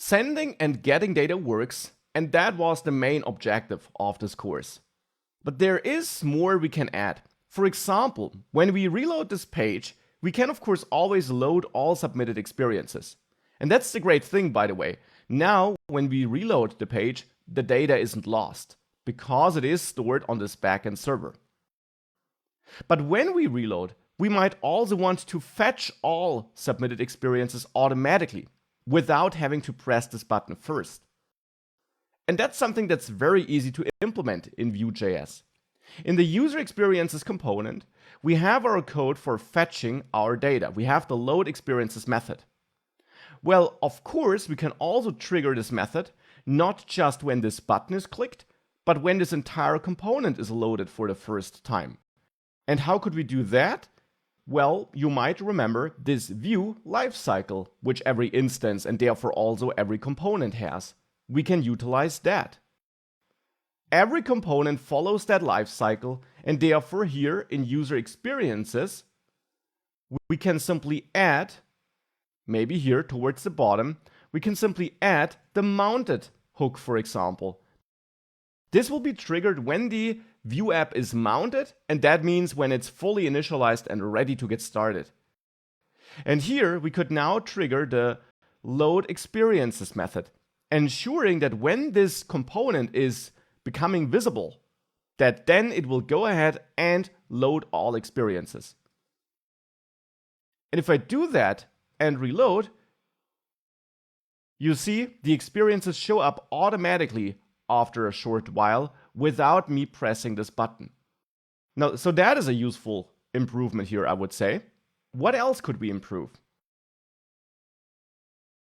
Sending and getting data works, and that was the main objective of this course. But there is more we can add. For example, when we reload this page, we can of course always load all submitted experiences. And that's the great thing, by the way. Now, when we reload the page, the data isn't lost, because it is stored on this backend server. But when we reload, we might also want to fetch all submitted experiences automatically, without having to press this button first. And that's something that's very easy to implement in Vue.js. In the user experiences component, we have our code for fetching our data. We have the load experiences method. Well, of course, we can also trigger this method, not just when this button is clicked, but when this entire component is loaded for the first time. And how could we do that? Well, you might remember this Vue lifecycle, which every instance and therefore also every component has. We can utilize that. Every component follows that lifecycle, and therefore here in user experiences, we can simply add, maybe here towards the bottom, we can simply add the mounted hook, for example. This will be triggered when the Vue app is mounted, and that means when it's fully initialized and ready to get started. And here we could now trigger the load experiences method, ensuring that when this component is becoming visible, that then it will go ahead and load all experiences. And if I do that and reload, you see the experiences show up automatically after a short while without me pressing this button. Now, so that is a useful improvement here, I would say. What else could we improve?